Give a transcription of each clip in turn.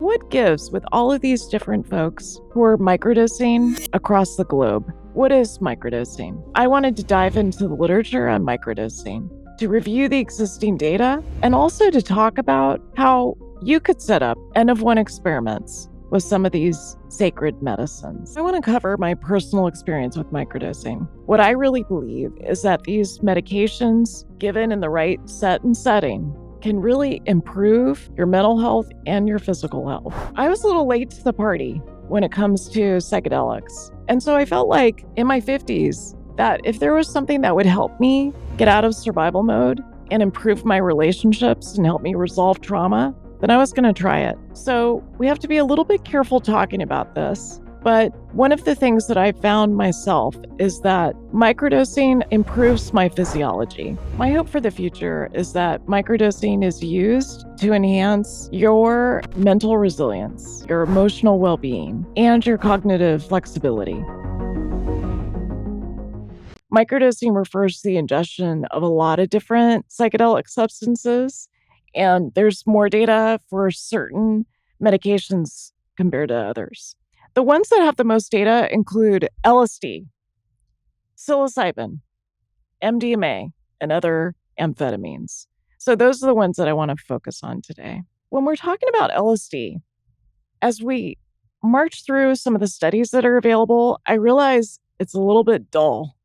what gives with all of these different folks who are microdosing across the globe? What is microdosing? I wanted to dive into the literature on microdosing, to review the existing data, and also to talk about how you could set up N-of-1 experiments with some of these sacred medicines. I want to cover my personal experience with microdosing. What I really believe is that these medications, given in the right set and setting, can really improve your mental health and your physical health. I was a little late to the party when it comes to psychedelics. And so I felt like in my 50s that if there was something that would help me get out of survival mode and improve my relationships and help me resolve trauma, then I was going to try it. So we have to be a little bit careful talking about this. But one of the things that I found myself is that microdosing improves my physiology. My hope for the future is that microdosing is used to enhance your mental resilience, your emotional well-being, and your cognitive flexibility. Microdosing refers to the ingestion of a lot of different psychedelic substances, and there's more data for certain medications compared to others. The ones that have the most data include LSD, psilocybin, MDMA, and other amphetamines. So those are the ones that I want to focus on today. When we're talking about LSD, as we march through some of the studies that are available, I realize it's a little bit dull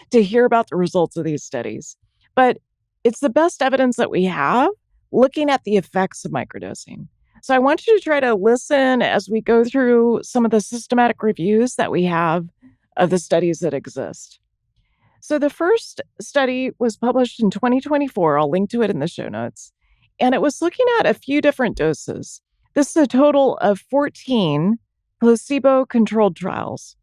to hear about the results of these studies. But it's the best evidence that we have looking at the effects of microdosing. So I want you to try to listen as we go through some of the systematic reviews that we have of the studies that exist. So the first study was published in 2024. I'll link to it in the show notes. And it was looking at a few different doses. This is a total of 14 placebo-controlled trials.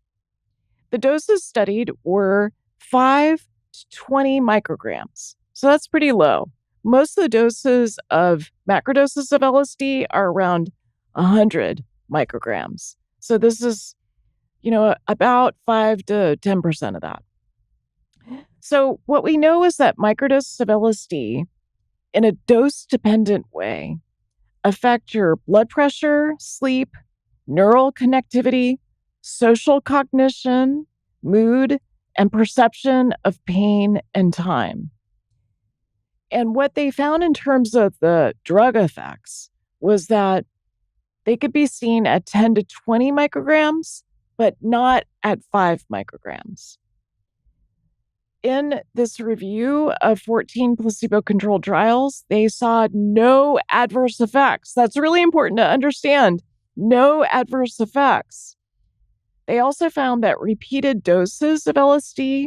The doses studied were 5 to 20 micrograms. So that's pretty low. Most of the doses of macrodoses of LSD are around 100 micrograms. So this is, about 5 to 10% of that. So what we know is that microdoses of LSD in a dose-dependent way affect your blood pressure, sleep, neural connectivity, social cognition, mood, and perception of pain and time. And what they found in terms of the drug effects was that they could be seen at 10 to 20 micrograms, but not at 5 micrograms. In this review of 14 placebo-controlled trials, they saw no adverse effects. That's really important to understand. No adverse effects. They also found that repeated doses of LSD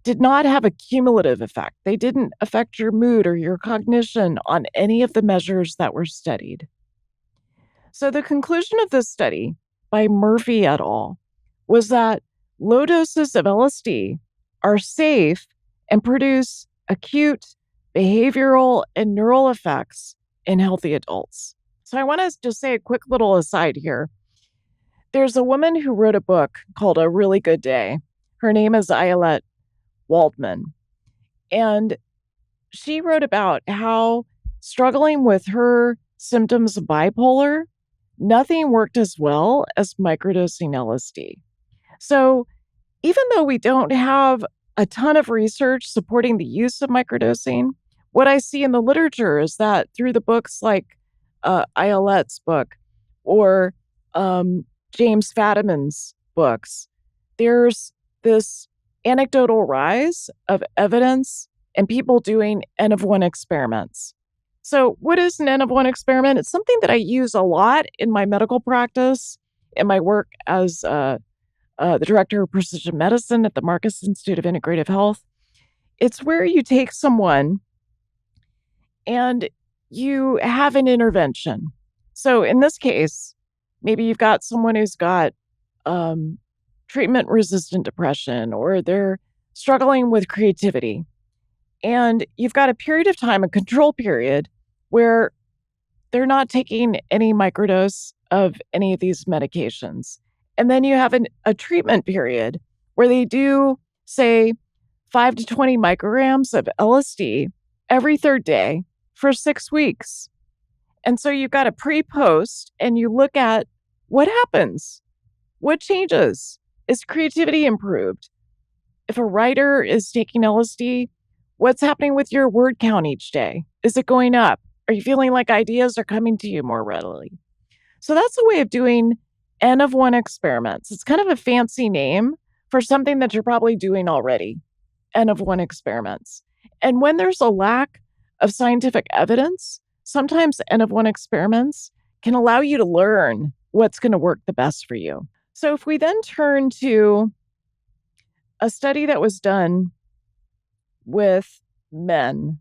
did not have a cumulative effect. They didn't affect your mood or your cognition on any of the measures that were studied. So the conclusion of this study by Murphy et al. Was that low doses of LSD are safe and produce acute behavioral and neural effects in healthy adults. So I want to just say a quick little aside here. There's a woman who wrote a book called A Really Good Day. Her name is Ayelet Waldman. And she wrote about how struggling with her symptoms of bipolar, nothing worked as well as microdosing LSD. So even though we don't have a ton of research supporting the use of microdosing, what I see in the literature is that through the books like Ayelet's book or James Fadiman's books, there's this anecdotal rise of evidence and people doing N-of-1 experiments. So what is an N-of-1 experiment? It's something that I use a lot in my medical practice, in my work as the director of precision medicine at the Marcus Institute of Integrative Health. It's where you take someone and you have an intervention. So in this case, maybe you've got someone who's got treatment-resistant depression, or they're struggling with creativity. And you've got a period of time, a control period, where they're not taking any microdose of any of these medications. And then you have a treatment period where they do, say, 5 to 20 micrograms of LSD every third day for 6 weeks. And so you've got a pre-post and you look at what happens, what changes, is creativity improved? If a writer is taking LSD, what's happening with your word count each day? Is it going up? Are you feeling like ideas are coming to you more readily? So that's a way of doing N of 1 experiments. It's kind of a fancy name for something that you're probably doing already, N of 1 experiments. And when there's a lack of scientific evidence, sometimes N of 1 experiments can allow you to learn what's going to work the best for you. So if we then turn to a study that was done with men,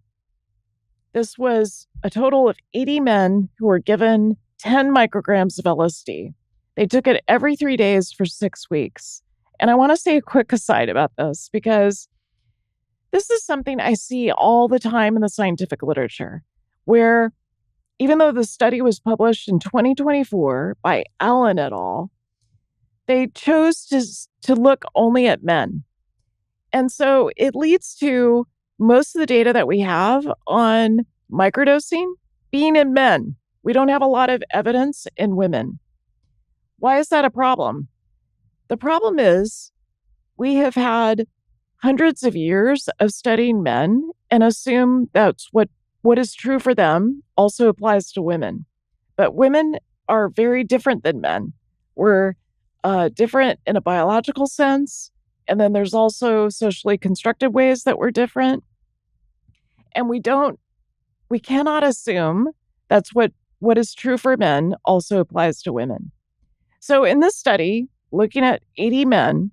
this was a total of 80 men who were given 10 micrograms of LSD. They took it every 3 days for 6 weeks. And I want to say a quick aside about this because this is something I see all the time in the scientific literature, where even though the study was published in 2024 by Allen et al., they chose to look only at men. And so it leads to most of the data that we have on microdosing being in men. We don't have a lot of evidence in women. Why is that a problem? The problem is we have had hundreds of years of studying men and assume that's what is true for them also applies to women. But women are very different than men. We're different in a biological sense. And then there's also socially constructed ways that we're different. And we cannot assume that's what is true for men also applies to women. So in this study, looking at 80 men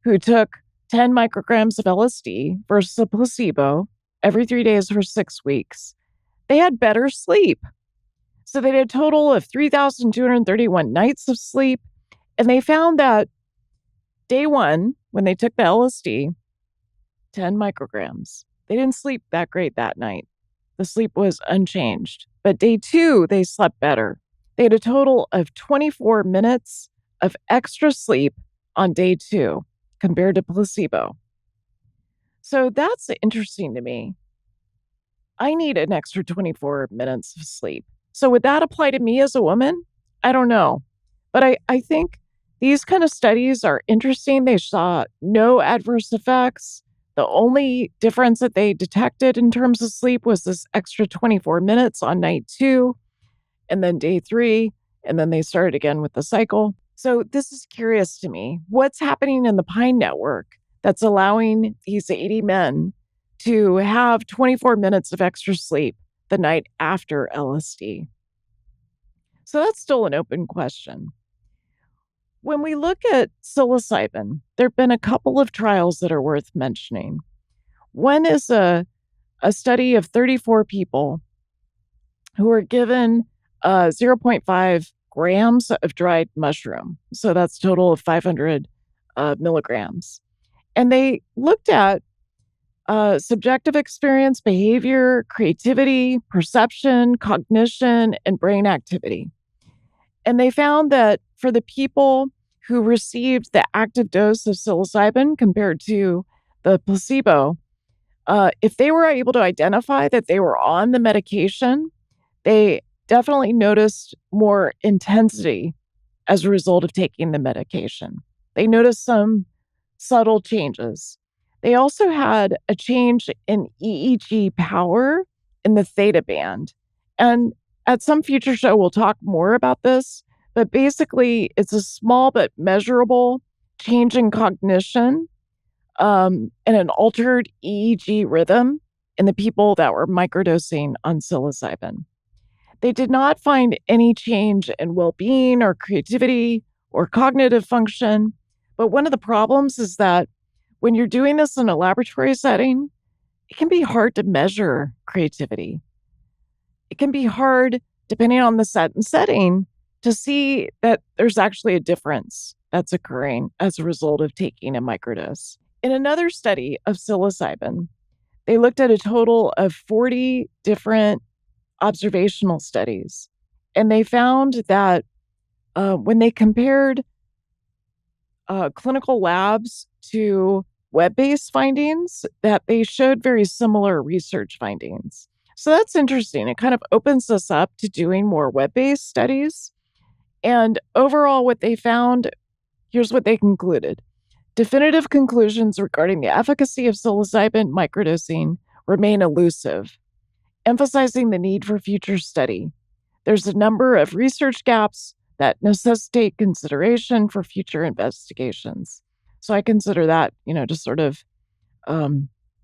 who took 10 micrograms of LSD versus a placebo every 3 days for 6 weeks, they had better sleep. So they had a total of 3,231 nights of sleep. And they found that day 1, when they took the LSD, 10 micrograms, they didn't sleep that great that night. The sleep was unchanged. But day 2, they slept better. They had a total of 24 minutes of extra sleep on day 2 compared to placebo. So that's interesting to me. I need an extra 24 minutes of sleep. So would that apply to me as a woman? I don't know. But I think these kind of studies are interesting. They saw no adverse effects. The only difference that they detected in terms of sleep was this extra 24 minutes on night 2, and then day 3, and then they started again with the cycle. So this is curious to me. What's happening in the Pine Network that's allowing these 80 men to have 24 minutes of extra sleep the night after LSD? So that's still an open question. When we look at psilocybin, there have been a couple of trials that are worth mentioning. One is a study of 34 people who were given 0.5 grams of dried mushroom. So that's a total of 500 milligrams. And they looked at subjective experience, behavior, creativity, perception, cognition, and brain activity. And they found that for the people who received the active dose of psilocybin compared to the placebo, if they were able to identify that they were on the medication, they definitely noticed more intensity as a result of taking the medication. They noticed some subtle changes. They also had a change in EEG power in the theta band. And at some future show, we'll talk more about this, but basically it's a small but measurable change in cognition and an altered EEG rhythm in the people that were microdosing on psilocybin. They did not find any change in well-being or creativity or cognitive function. But one of the problems is that when you're doing this in a laboratory setting, it can be hard to measure creativity. It can be hard, depending on the set and setting, to see that there's actually a difference that's occurring as a result of taking a microdose. In another study of psilocybin, they looked at a total of 40 different observational studies, and they found that when they compared clinical labs to web-based findings, that they showed very similar research findings. So that's interesting. It kind of opens us up to doing more web-based studies. And overall, what they found, here's what they concluded. Definitive conclusions regarding the efficacy of psilocybin microdosing remain elusive, emphasizing the need for future study. There's a number of research gaps that necessitate consideration for future investigations. So I consider that, just sort of,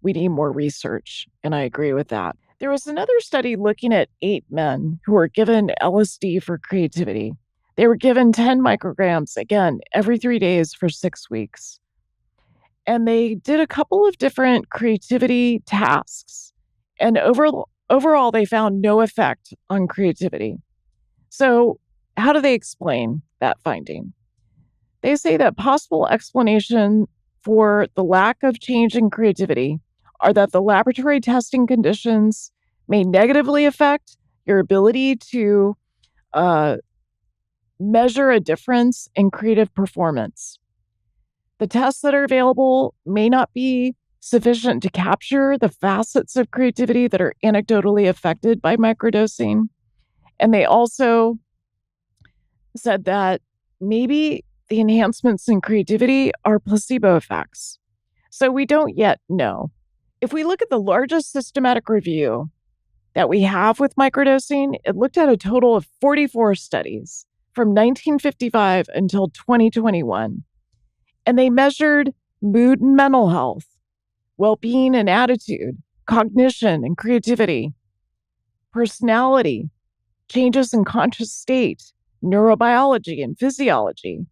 we need more research, and I agree with that. There was another study looking at 8 men who were given LSD for creativity. They were given 10 micrograms, again, every 3 days for 6 weeks. And they did a couple of different creativity tasks. And overall, they found no effect on creativity. So, how do they explain that finding? They say that possible explanation for the lack of change in creativity are that the laboratory testing conditions may negatively affect your ability to measure a difference in creative performance. The tests that are available may not be sufficient to capture the facets of creativity that are anecdotally affected by microdosing. And they also said that maybe the enhancements in creativity are placebo effects. So we don't yet know. If we look at the largest systematic review that we have with microdosing, it looked at a total of 44 studies from 1955 until 2021. And they measured mood and mental health, well-being and attitude, cognition and creativity, personality, changes in conscious state, neurobiology and physiology.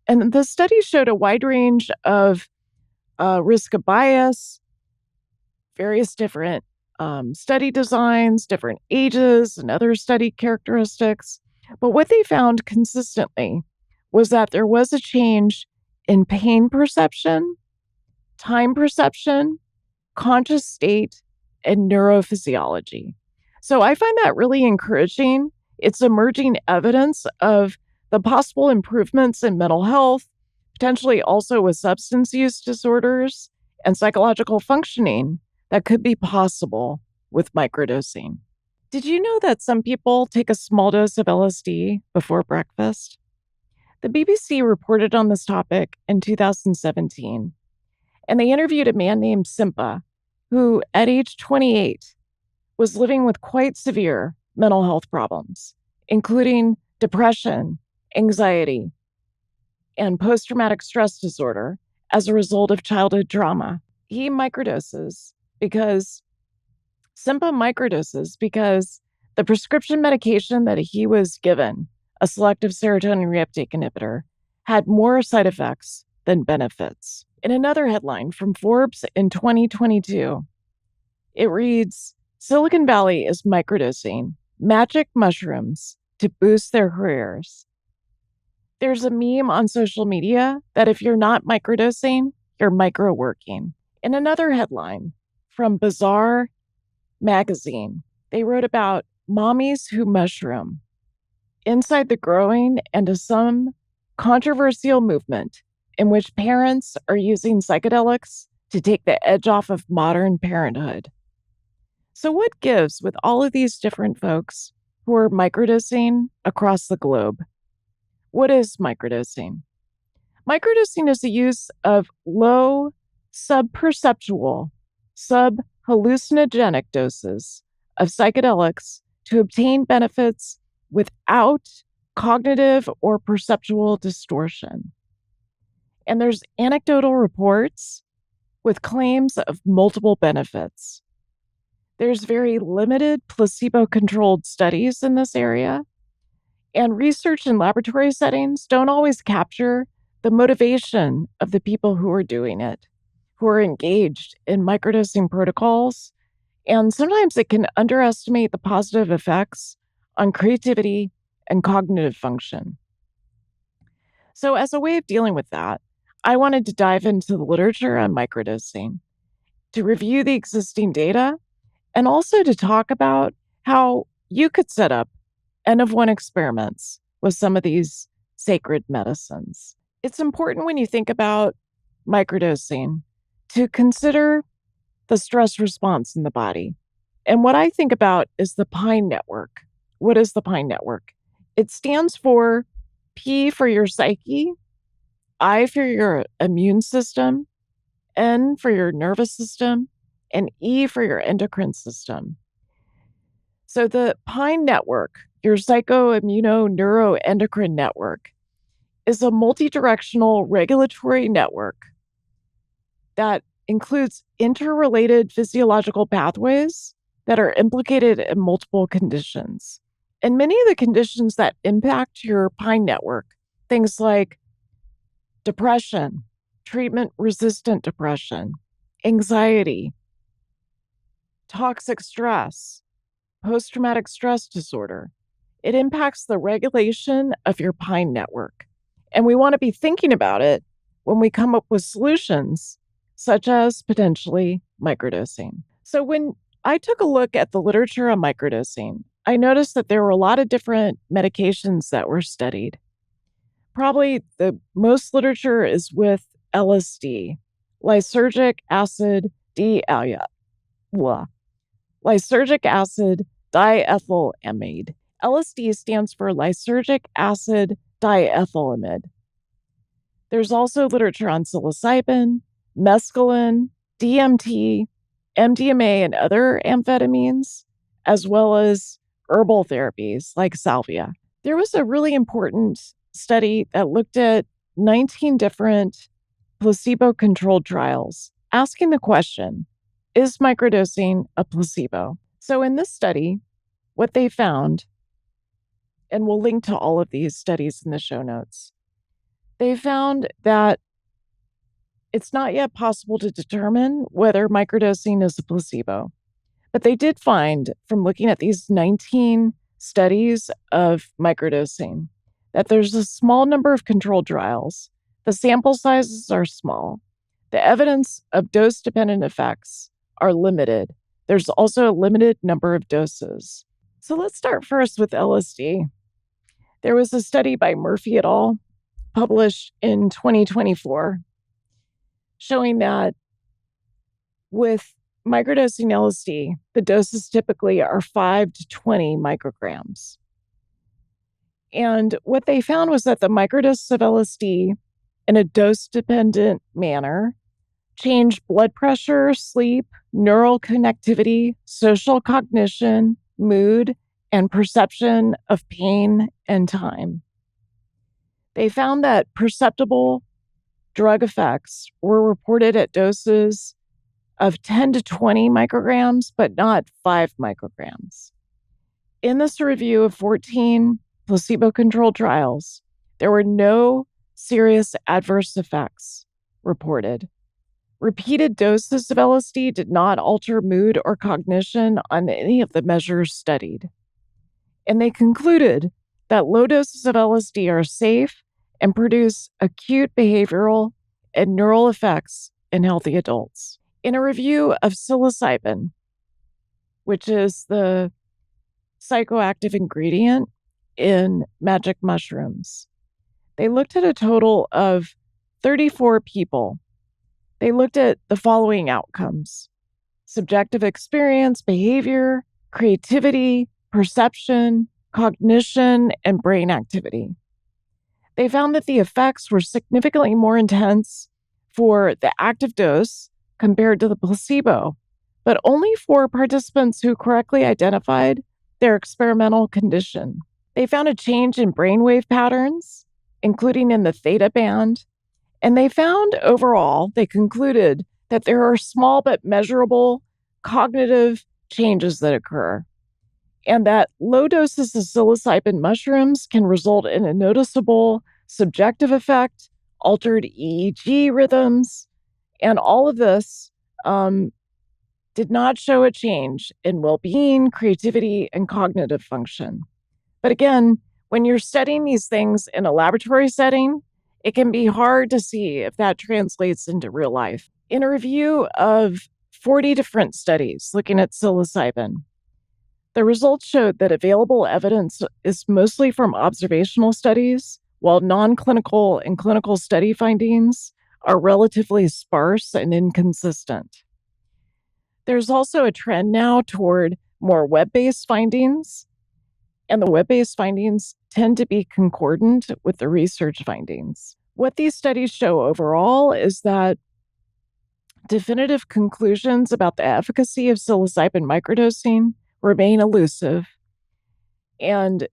And the study showed a wide range of risk of bias, various different study designs, different ages, and other study characteristics. But what they found consistently was that there was a change in pain perception, time perception, conscious state, and neurophysiology. So I find that really encouraging. It's emerging evidence of the possible improvements in mental health, potentially also with substance use disorders and psychological functioning that could be possible with microdosing. Did you know that some people take a small dose of LSD before breakfast? The BBC reported on this topic in 2017, and they interviewed a man named Simpa, who at age 28 was living with quite severe mental health problems, including depression, anxiety, and post-traumatic stress disorder as a result of childhood trauma. He microdoses because Simpa microdoses because the prescription medication that he was given, a selective serotonin reuptake inhibitor, had more side effects than benefits. In another headline from Forbes in 2022, it reads, Silicon Valley is microdosing magic mushrooms to boost their careers. There's a meme on social media that if you're not microdosing, you're micro-working. In another headline from Bazaar magazine, they wrote about mommies who mushroom. Inside the growing and to some controversial movement in which parents are using psychedelics to take the edge off of modern parenthood. So what gives with all of these different folks who are microdosing across the globe? What is microdosing? Microdosing is the use of low subperceptual, subhallucinogenic doses of psychedelics to obtain benefits without cognitive or perceptual distortion. And there's anecdotal reports with claims of multiple benefits. There's very limited placebo-controlled studies in this area, and research in laboratory settings don't always capture the motivation of the people who are doing it, who are engaged in microdosing protocols, and sometimes it can underestimate the positive effects on creativity and cognitive function. So as a way of dealing with that, I wanted to dive into the literature on microdosing, to review the existing data, and also to talk about how you could set up N-of-1 experiments with some of these sacred medicines. It's important when you think about microdosing to consider the stress response in the body. And what I think about is the PINE network. What is the PINE network? It stands for P for your psyche, I for your immune system, N for your nervous system, and E for your endocrine system. So the PINE network, your psycho-immuno-neuroendocrine network, is a multidirectional regulatory network that includes interrelated physiological pathways that are implicated in multiple conditions. And many of the conditions that impact your PINE network, things like depression, treatment-resistant depression, anxiety, toxic stress, post-traumatic stress disorder, it impacts the regulation of your PINE network. And we want to be thinking about it when we come up with solutions, such as potentially microdosing. So when I took a look at the literature on microdosing, I noticed that there were a lot of different medications that were studied. Probably the most literature is with LSD, lysergic acid lysergic acid diethylamide. LSD stands for lysergic acid diethylamide. There's also literature on psilocybin, mescaline, DMT, MDMA, and other amphetamines, as well as herbal therapies like salvia. There was a really important study that looked at 19 different placebo-controlled trials, asking the question, is microdosing a placebo? So in this study, what they found, and we'll link to all of these studies in the show notes, they found that it's not yet possible to determine whether microdosing is a placebo. But they did find, from looking at these 19 studies of microdosing, that there's a small number of controlled trials. The sample sizes are small. The evidence of dose-dependent effects are limited. There's also a limited number of doses. So let's start first with LSD. There was a study by Murphy et al., published in 2024, showing that with microdosing LSD, the doses typically are 5 to 20 micrograms. And what they found was that the microdose of LSD in a dose-dependent manner changed blood pressure, sleep, neural connectivity, social cognition, mood, and perception of pain and time. They found that perceptible drug effects were reported at doses of 10 to 20 micrograms, but not 5 micrograms. In this review of 14 placebo-controlled trials, there were no serious adverse effects reported. Repeated doses of LSD did not alter mood or cognition on any of the measures studied. And they concluded that low doses of LSD are safe and produce acute behavioral and neural effects in healthy adults. In a review of psilocybin, which is the psychoactive ingredient in magic mushrooms, they looked at a total of 34 people. They looked at the following outcomes: subjective experience, behavior, creativity, perception, cognition, and brain activity. They found that the effects were significantly more intense for the active dose compared to the placebo, but only for participants who correctly identified their experimental condition. They found a change in brainwave patterns, including in the theta band, and they found overall, they concluded that there are small but measurable cognitive changes that occur, and that low doses of psilocybin mushrooms can result in a noticeable subjective effect, altered EEG rhythms, and all of this did not show a change in well-being, creativity, and cognitive function. But again, when you're studying these things in a laboratory setting, it can be hard to see if that translates into real life. In a review of 40 different studies looking at psilocybin, the results showed that available evidence is mostly from observational studies, while non-clinical and clinical study findings are relatively sparse and inconsistent. There's also a trend now toward more web-based findings, and the web-based findings tend to be concordant with the research findings. What these studies show overall is that definitive conclusions about the efficacy of psilocybin microdosing remain elusive, and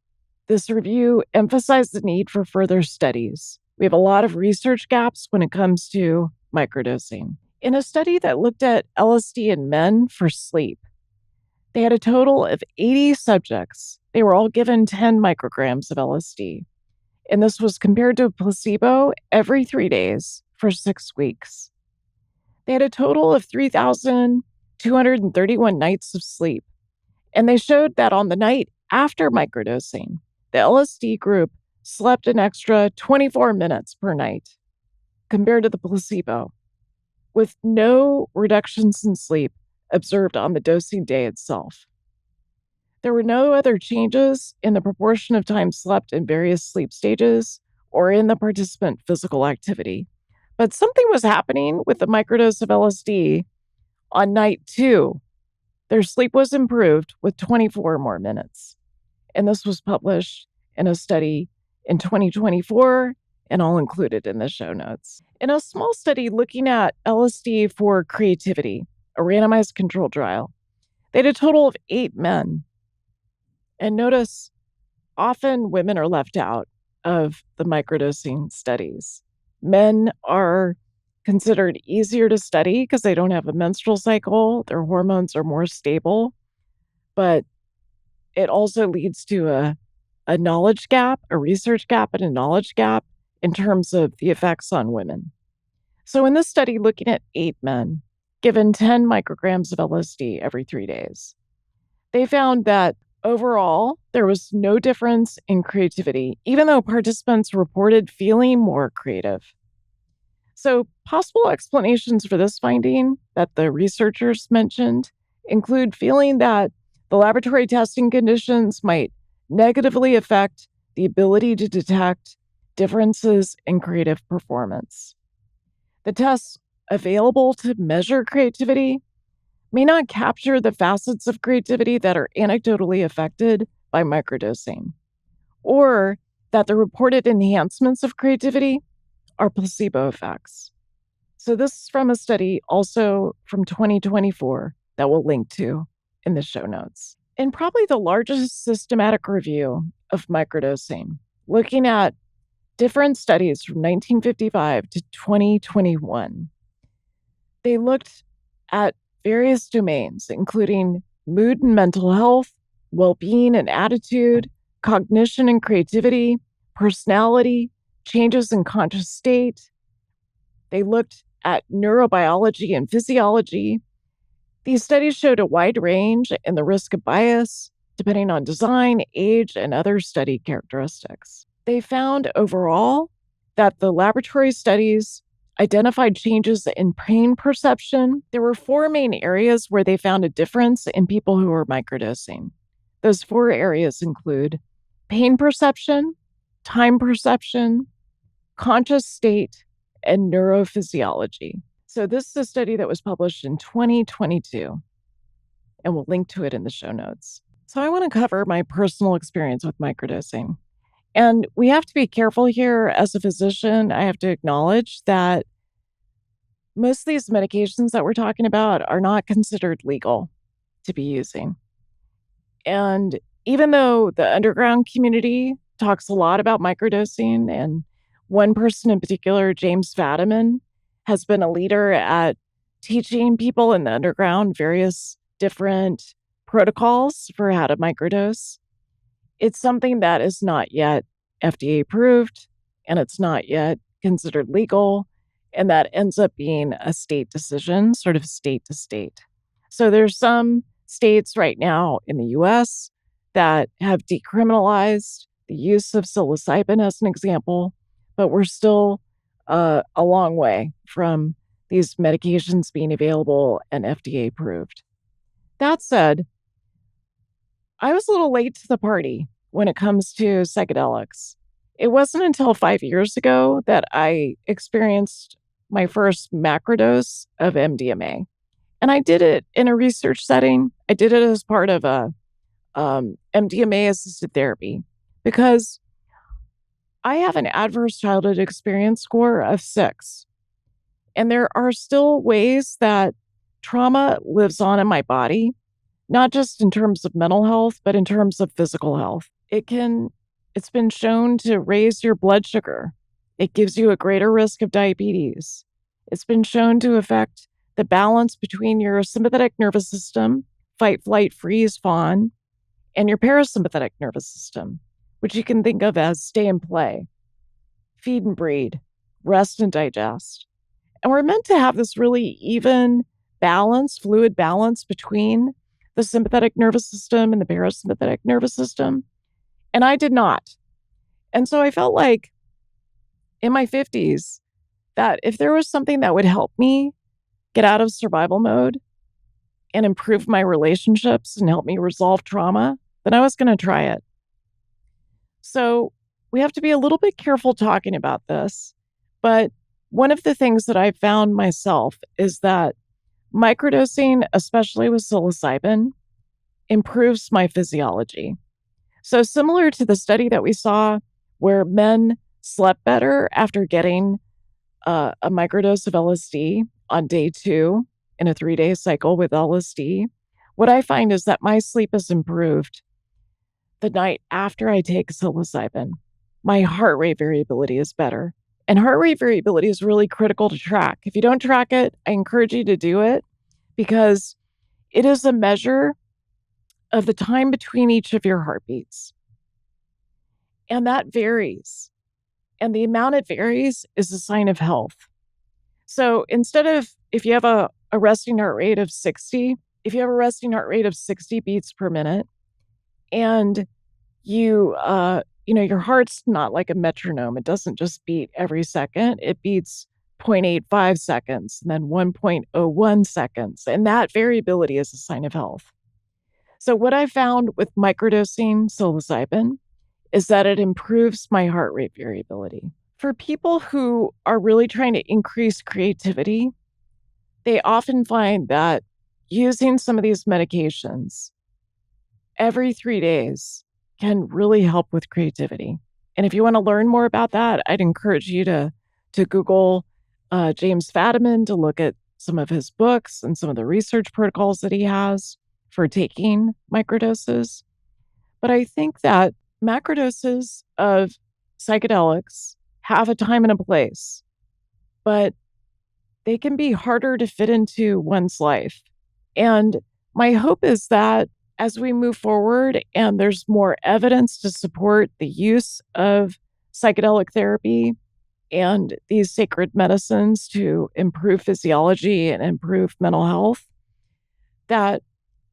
this review emphasized the need for further studies. We have a lot of research gaps when it comes to microdosing. In a study that looked at LSD in men for sleep, they had a total of 80 subjects. They were all given 10 micrograms of LSD, and this was compared to a placebo every 3 days for 6 weeks. They had a total of 3,231 nights of sleep, and they showed that on the night after microdosing, the LSD group slept an extra 24 minutes per night compared to the placebo, with no reductions in sleep observed on the dosing day itself. There were no other changes in the proportion of time slept in various sleep stages or in the participant physical activity. But something was happening with the microdose of LSD on night 2. Their sleep was improved with 24 more minutes. And this was published in a study in 2024, and I'll include it in the show notes. In a small study looking at LSD for creativity, a randomized controlled trial, they had a total of 8 men. And notice, often women are left out of the microdosing studies. Men are considered easier to study because they don't have a menstrual cycle, their hormones are more stable, but it also leads to a knowledge gap, a research gap, and a knowledge gap in terms of the effects on women. So in this study, looking at 8 men given 10 micrograms of LSD every 3 days, they found that overall, there was no difference in creativity, even though participants reported feeling more creative. So possible explanations for this finding that the researchers mentioned include feeling that the laboratory testing conditions might negatively affect the ability to detect differences in creative performance. The tests available to measure creativity may not capture the facets of creativity that are anecdotally affected by microdosing, or that the reported enhancements of creativity are placebo effects. So this is from a study also from 2024 that we'll link to in the show notes. And probably the largest systematic review of microdosing, looking at different studies from 1955 to 2021. They looked at various domains, including mood and mental health, well-being and attitude, cognition and creativity, personality, changes in conscious state. They looked at neurobiology and physiology. These studies showed a wide range in the risk of bias, depending on design, age, and other study characteristics. They found overall that the laboratory studies identified changes in pain perception. There were 4 main areas where they found a difference in people who were microdosing. Those 4 areas include pain perception, time perception, conscious state, and neurophysiology. So this is a study that was published in 2022, and we'll link to it in the show notes. So I want to cover my personal experience with microdosing. And we have to be careful here as a physician. I have to acknowledge that most of these medications that we're talking about are not considered legal to be using. And even though the underground community talks a lot about microdosing, and one person in particular, James Fadiman, has been a leader at teaching people in the underground various different protocols for how to microdose, it's something that is not yet FDA approved, and it's not yet considered legal, and that ends up being a state decision, sort of state to state. So there's some states right now in the US that have decriminalized the use of psilocybin as an example, but we're still a long way from these medications being available and FDA approved. That said, I was a little late to the party when it comes to psychedelics. It wasn't until 5 years ago that I experienced my first macrodose of MDMA. And I did it in a research setting. I did it as part of a MDMA assisted therapy because I have an adverse childhood experience score of 6. And there are still ways that trauma lives on in my body, not just in terms of mental health, but in terms of physical health. It's been shown to raise your blood sugar. It gives you a greater risk of diabetes. It's been shown to affect the balance between your sympathetic nervous system, fight, flight, freeze, fawn, and your parasympathetic nervous system, which you can think of as stay and play, feed and breed, rest and digest. And we're meant to have this really even balance, fluid balance between the sympathetic nervous system and the parasympathetic nervous system. And I did not. And so I felt like in my 50s that if there was something that would help me get out of survival mode and improve my relationships and help me resolve trauma, then I was going to try it. So we have to be a little bit careful talking about this. But one of the things that I've found myself is that microdosing, especially with psilocybin, improves my physiology. So similar to the study that we saw where men slept better after getting a microdose of LSD on day 2 in a 3-day cycle with LSD, what I find is that my sleep is improved the night after I take psilocybin. My heart rate variability is better. And heart rate variability is really critical to track. If you don't track it, I encourage you to do it because it is a measure of the time between each of your heartbeats. And that varies. And the amount it varies is a sign of health. So instead of, if you have a resting heart rate of 60, if you have a resting heart rate of 60 beats per minute, and your heart's not like a metronome. It doesn't just beat every second. It beats 0.85 seconds and then 1.01 seconds. And that variability is a sign of health. So what I found with microdosing psilocybin is that it improves my heart rate variability. For people who are really trying to increase creativity, they often find that using some of these medications every 3 days can really help with creativity. And if you want to learn more about that, I'd encourage you to Google James Fadiman to look at some of his books and some of the research protocols that he has for taking microdoses. But I think that macrodoses of psychedelics have a time and a place, but they can be harder to fit into one's life. And my hope is that as we move forward and there's more evidence to support the use of psychedelic therapy and these sacred medicines to improve physiology and improve mental health, that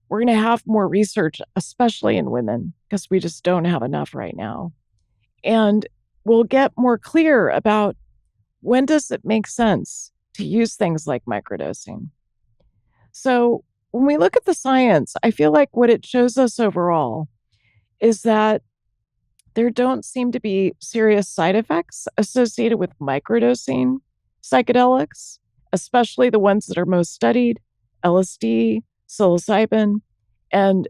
we're going to have more research, especially in women, because we just don't have enough right now. And we'll get more clear about when does it make sense to use things like microdosing. So when we look at the science, I feel like what it shows us overall is that there don't seem to be serious side effects associated with microdosing psychedelics, especially the ones that are most studied, LSD, psilocybin. And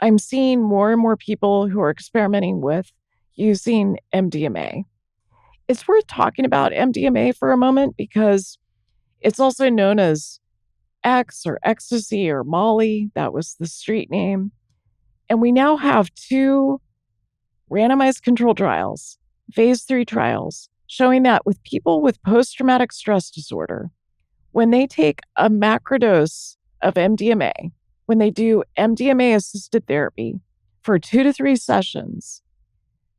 I'm seeing more and more people who are experimenting with using MDMA. It's worth talking about MDMA for a moment because it's also known as X or ecstasy or Molly. That was the street name. And we now have 2 randomized controlled trials, phase 3 trials, showing that with people with post-traumatic stress disorder, when they take a macrodose of MDMA, when they do MDMA-assisted therapy for 2 to 3 sessions,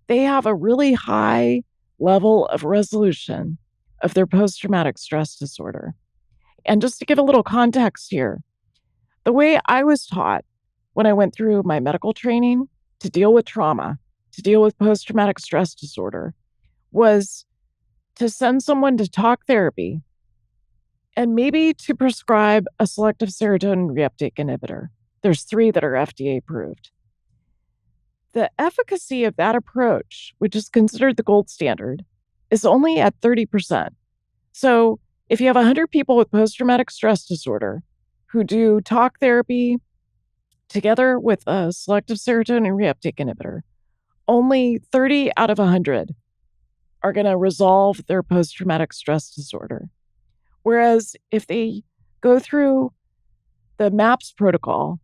they have a really high level of resolution of their post-traumatic stress disorder. And just to give a little context here, the way I was taught when I went through my medical training to deal with trauma, to deal with post-traumatic stress disorder, was to send someone to talk therapy and maybe to prescribe a selective serotonin reuptake inhibitor. There's 3 that are FDA approved. The efficacy of that approach, which is considered the gold standard, is only at 30%. So if you have 100 people with post-traumatic stress disorder who do talk therapy together with a selective serotonin reuptake inhibitor, only 30 out of 100 are going to resolve their post-traumatic stress disorder. Whereas if they go through the MAPS protocol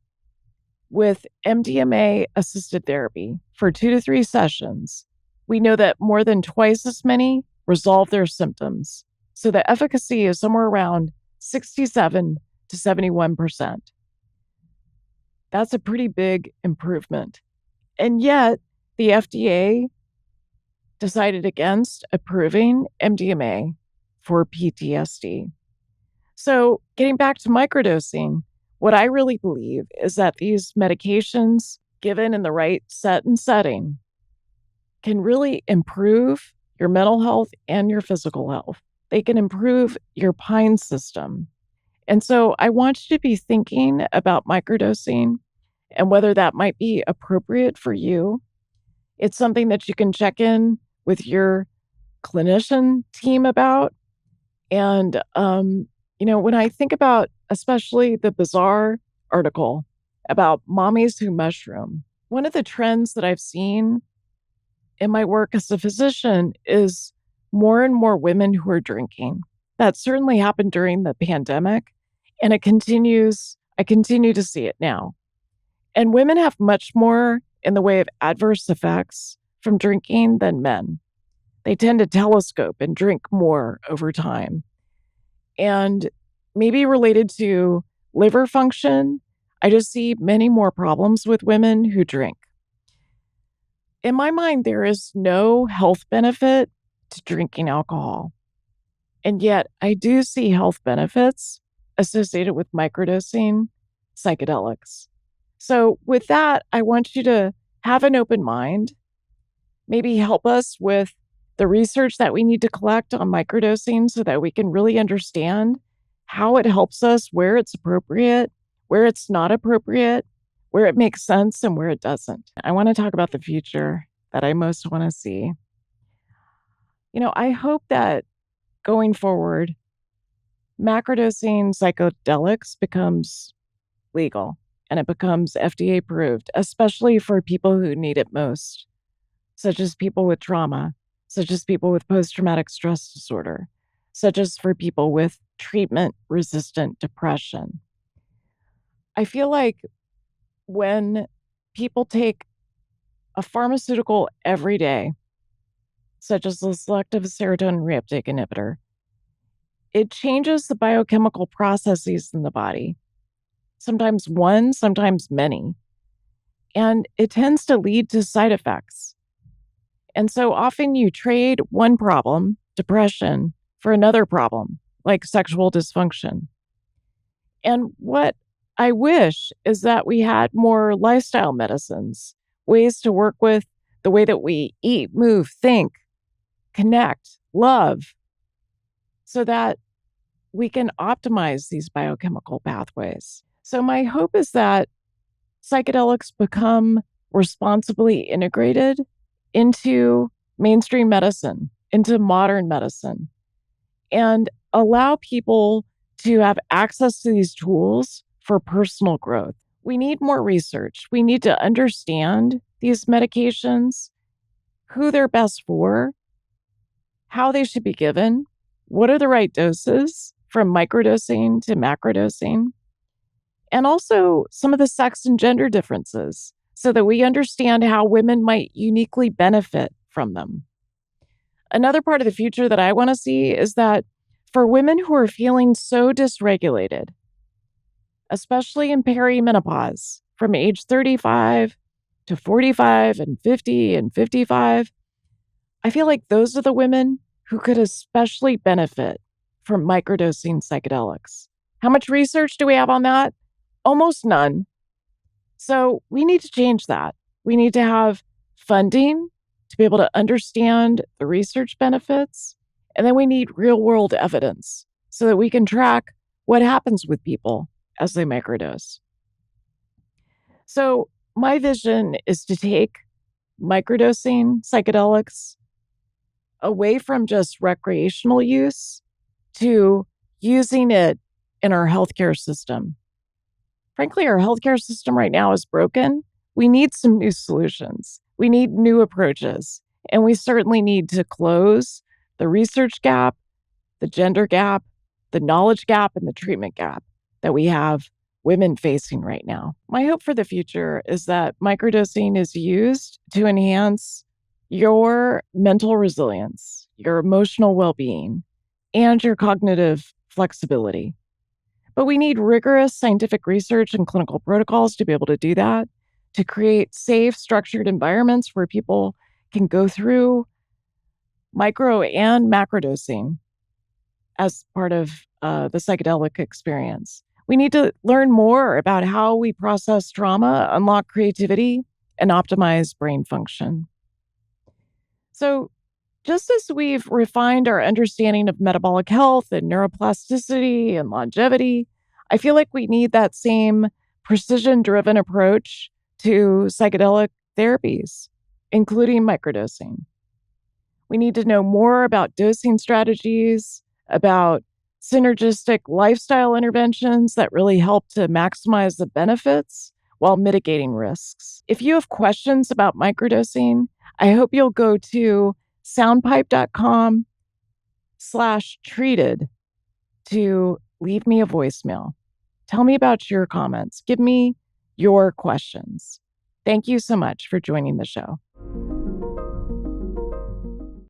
with MDMA-assisted therapy for 2 to 3 sessions, we know that more than twice as many resolve their symptoms. So the efficacy is somewhere around 67 to 71%. That's a pretty big improvement. And yet, the FDA decided against approving MDMA for PTSD. So, getting back to microdosing, what I really believe is that these medications, given in the right set and setting, can really improve your mental health and your physical health. They can improve your pine system. And so I want you to be thinking about microdosing and whether that might be appropriate for you. It's something that you can check in with your clinician team about. And, when I think about especially the bizarre article about mommies who mushroom, one of the trends that I've seen in my work as a physician is more and more women who are drinking. That certainly happened during the pandemic, and it continues. I continue to see it now. And women have much more in the way of adverse effects from drinking than men. They tend to telescope and drink more over time. And maybe related to liver function, I just see many more problems with women who drink. In my mind, there is no health benefit to drinking alcohol. And yet, I do see health benefits associated with microdosing psychedelics. So, with that, I want you to have an open mind, maybe help us with the research that we need to collect on microdosing so that we can really understand how it helps us, where it's appropriate, where it's not appropriate, where it makes sense, and where it doesn't. I want to talk about the future that I most want to see. I hope that going forward, macrodosing psychedelics becomes legal and it becomes FDA approved, especially for people who need it most, such as people with trauma, such as people with post-traumatic stress disorder, such as for people with treatment-resistant depression. I feel like when people take a pharmaceutical every day, such as the selective serotonin reuptake inhibitor, it changes the biochemical processes in the body, sometimes one, sometimes many, and it tends to lead to side effects. And so often you trade one problem, depression, for another problem, like sexual dysfunction. And what I wish is that we had more lifestyle medicines, ways to work with the way that we eat, move, think, connect, love, so that we can optimize these biochemical pathways. So my hope is that psychedelics become responsibly integrated into mainstream medicine, into modern medicine, and allow people to have access to these tools for personal growth. We need more research. We need to understand these medications, who they're best for, how they should be given, what are the right doses from microdosing to macrodosing, and also some of the sex and gender differences so that we understand how women might uniquely benefit from them. Another part of the future that I want to see is that for women who are feeling so dysregulated, especially in perimenopause, from age 35 to 45 and 50 and 55, I feel like those are the women who could especially benefit from microdosing psychedelics. How much research do we have on that? Almost none. So we need to change that. We need to have funding to be able to understand the research benefits. And then we need real world evidence so that we can track what happens with people as they microdose. So my vision is to take microdosing psychedelics away from just recreational use to using it in our healthcare system Frankly, our healthcare system right now is broken. We need some new solutions. We need new approaches. And we certainly need to close the research gap, the gender gap, the knowledge gap, and the treatment gap that we have women facing right now. My hope for the future is that microdosing is used to enhance your mental resilience, your emotional well being, and your cognitive flexibility. But we need rigorous scientific research and clinical protocols to be able to do that, to create safe, structured environments where people can go through micro and macrodosing as part of the psychedelic experience. We need to learn more about how we process trauma, unlock creativity, and optimize brain function. So, just as we've refined our understanding of metabolic health and neuroplasticity and longevity, I feel like we need that same precision driven approach to psychedelic therapies, including microdosing. We need to know more about dosing strategies, about synergistic lifestyle interventions that really help to maximize the benefits while mitigating risks. If you have questions about microdosing, I hope you'll go to soundpipe.com/treated to leave me a voicemail. Tell me about your comments. Give me your questions. Thank you so much for joining the show.